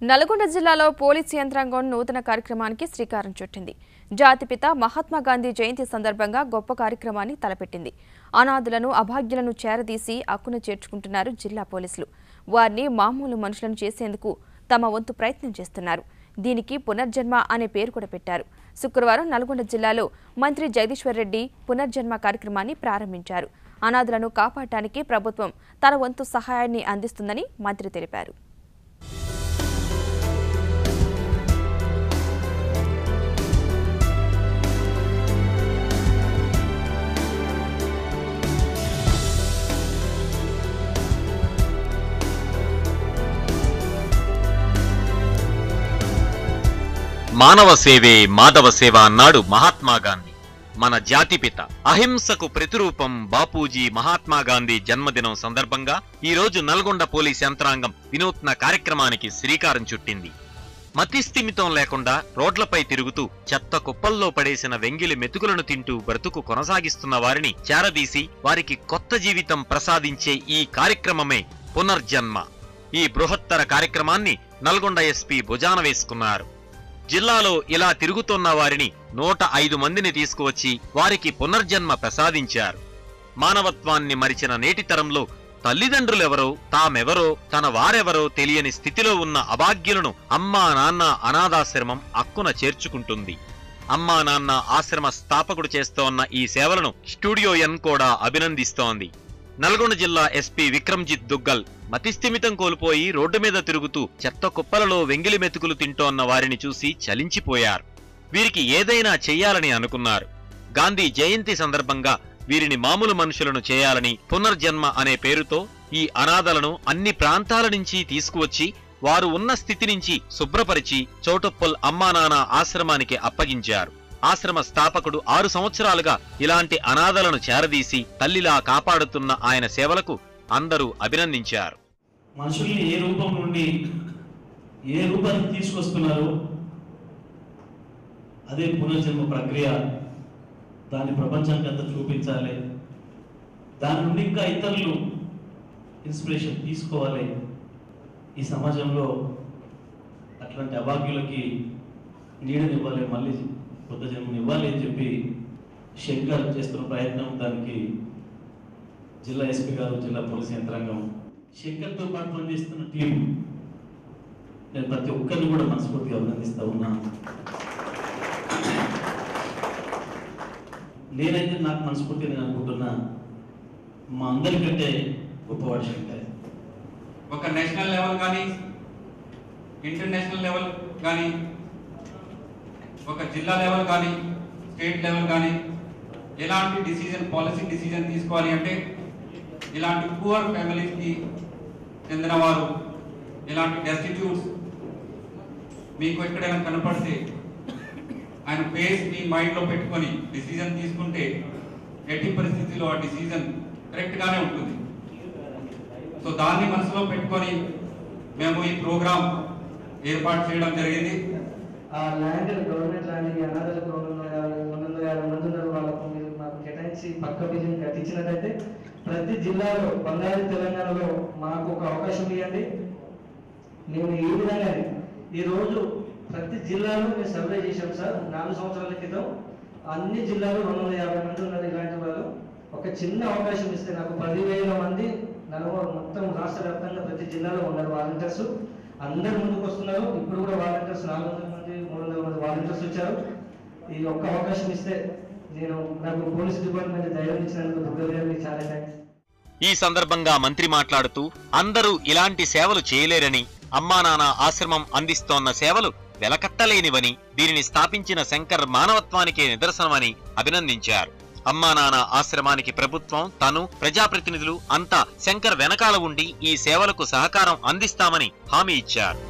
నల్గొండ జిల్లాలో పోలీసు యంత్రాంగం నూతన కార్యక్రమానికి శ్రీకారం చుట్టింది. జాతిపిత మహాత్మా గాంధీ జయంతి సందర్భంగా గొప్ప కార్యక్రమాన్ని తలపెట్టింది. అనాథులను, అభాగ్యులను చేరదీసి హక్కును చేర్చుకుంటున్నారు జిల్లా పోలీసులు. వారిని మామూలు మనుషులను చేసేందుకు తమ వంతు ప్రయత్నం చేస్తున్నారు. దీనికి పునర్జన్మ అనే పేరు కూడా పెట్టారు. శుక్రవారం నల్గొండ జిల్లాలో మంత్రి జగదీశ్వర్ రెడ్డి పునర్జన్మ కార్యక్రమాన్ని ప్రారంభించారు. అనాథులను కాపాడటానికి ప్రభుత్వం తన వంతు సహాయాన్ని అందిస్తుందని మంత్రి తెలిపారు. మానవ సేవే మాధవ సేవ అన్నాడు మహాత్మా గాంధీ. మన జాతిపిత అహింసకు ప్రతిరూపం బాపూజీ మహాత్మా గాంధీ జన్మదినం సందర్భంగా ఈ రోజు నల్గొండ పోలీస్ యంత్రాంగం వినూత్న కార్యక్రమానికి శ్రీకారం చుట్టింది. మతిస్థిమితం లేకుండా రోడ్లపై తిరుగుతూ చెత్త కుప్పల్లో పడేసిన వెంగిలి మెతుకులను తింటూ బ్రతుకు కొనసాగిస్తున్న వారిని చేరదీసి వారికి కొత్త జీవితం ప్రసాదించే ఈ కార్యక్రమమే పునర్జన్మ. ఈ బృహత్తర కార్యక్రమాన్ని నల్గొండ ఎస్పీ భుజాన వేసుకున్నారు. జిల్లాలో ఇలా తిరుగుతున్న వారిని 105 మందిని తీసుకువచ్చి వారికి పునర్జన్మ ప్రసాదించారు. మానవత్వాన్ని మరిచిన నేటి తరంలో తల్లిదండ్రులెవరో, తామెవరో, తన వారెవరో తెలియని స్థితిలో ఉన్న అభాగ్యులను అమ్మా నాన్న అనాథాశ్రమం హక్కున చేర్చుకుంటుంది. అమ్మా నాన్న ఆశ్రమ స్థాపకుడు చేస్తోన్న ఈ సేవలను స్టూడియో ఎన్ కూడా అభినందిస్తోంది. నల్గొండ జిల్లా ఎస్పీ విక్రమ్జిత్ దుగ్గల్ మతిస్థిమితం కోల్పోయి రోడ్డు మీద తిరుగుతూ చెత్త కుప్పలలో వెంగిలి మెతుకులు తింటోన్న వారిని చూసి చలించిపోయారు. వీరికి ఏదైనా చెయ్యాలని అనుకున్నారు. గాంధీ జయంతి సందర్భంగా వీరిని మామూలు మనుషులను చేయాలని పునర్జన్మ అనే పేరుతో ఈ అనాథలను అన్ని ప్రాంతాల నుంచి తీసుకువచ్చి వారు ఉన్న స్థితి నుంచి శుభ్రపరిచి చౌటుప్పల్ అమ్మానాన్న ఆశ్రమానికి అప్పగించారు. ఆశ్రమ స్థాపకుడు 6 సంవత్సరాలుగా ఇలాంటి అనాథలను చేరదీసి తల్లిలా కాపాడుతున్న ఆయన సేవలకు అందరూ అభినందించారు. మనుషుల్ని ఏ రూపం నుండి ఏ రూపానికి తీసుకొస్తున్నారు, అదే పునర్జన్మ ప్రక్రియ. దాన్ని ప్రపంచానికి అంతా చూపించాలి. దాని నుండి ఇంకా ఇతరులు ఇన్స్పిరేషన్ తీసుకోవాలి. ఈ సమాజంలో అట్లాంటి అభాగ్యులకి నీడనివ్వాలి, మళ్ళీ కొత్త జన్మని ఇవ్వాలి అని చెప్పి శంకర్ చేస్తున్న ప్రయత్నం. దానికి జిల్లా ఎస్పీ గారు, జిల్లా పోలీస్ యంత్రాంగం, శంకర్తో పాటు పనిచేస్తున్న టీం, నేను ప్రతి ఒక్కరిని కూడా మనస్ఫూర్తిగా అభినందిస్తా ఉన్నా. నేనైతే నాకు మనస్ఫూర్తిగా నేను అనుకుంటున్నా, మా అందరికంటే గొప్పవాడు శంకర్. ఒక నేషనల్ లెవెల్ కానీ, ఇంటర్నేషనల్ లెవెల్ కానీ, ఒక జిల్లా లెవెల్ కానీ, స్టేట్ లెవెల్ కానీ ఎలాంటి డిసిజన్, పాలసీ డిసిజన్ తీసుకోవాలి అంటే ఇలాంటి పూర్ ఫ్యామిలీస్కి చెందిన వారు, ఇలాంటి డెస్టిట్యూట్స్ మీకు ఎక్కడైనా కనపడితే ఆయన ఫేస్ మీ మైండ్లో పెట్టుకొని డిసిజన్ తీసుకుంటే ఎట్టి పరిస్థితిలో ఆ డిసిజన్ కరెక్ట్గానే ఉంటుంది. సో దాన్ని మనసులో పెట్టుకొని మేము ఈ ప్రోగ్రాం ఏర్పాటు చేయడం జరిగింది. ఆ ల్యాండ్ గవర్నమెంట్ ల్యాండ్ అనాథలకు 250 మంది ఉన్నారు. వాళ్ళకు మీరు మాకు కేటాయించి పక్క బిల్డింగ్ కట్టించినట్టయితే ప్రతి జిల్లాలో, బంగారు తెలంగాణలో మాకు ఒక అవకాశం ఇవ్వండి. మేము ఈ విధంగా ఈరోజు ప్రతి జిల్లాలో మేము సర్వే చేశాం సార్. 4 సంవత్సరాల క్రితం అన్ని జిల్లాలో 250 మంది ఉన్నారు. ఇలాంటి వాళ్ళు ఒక చిన్న అవకాశం ఇస్తే నాకు 10,000 మంది మొత్తం రాష్ట్ర వ్యాప్తంగా ప్రతి జిల్లాలో ఉన్నారు వాలంటీర్స్. అందరు ముందుకు వస్తున్నారు. ఇప్పుడు కూడా వాలంటీర్స్ 400 మంది 300 మంది వాలంటీర్స్ వచ్చారు. ఈ ఒక్క అవకాశం ఇస్తే నాకు పోలీస్ డిపార్ట్మెంట్ ధైర్యం ఇచ్చినందుకు దుర్గ చాలా థ్యాంక్స్. ఈ సందర్భంగా మంత్రి మాట్లాడుతూ అందరూ ఇలాంటి సేవలు చేయలేరని, అమ్మానాన్న ఆశ్రమం అందిస్తోన్న సేవలు వెలకట్టలేనివని, దీనిని స్థాపించిన శంకర్ మానవత్వానికే నిదర్శనమని అభినందించారు. అమ్మానాన్న ఆశ్రమానికి ప్రభుత్వం, తను, ప్రజాప్రతినిధులు అంతా శంకర్ వెనకాల ఉండి ఈ సేవలకు సహకారం అందిస్తామని హామీ ఇచ్చారు.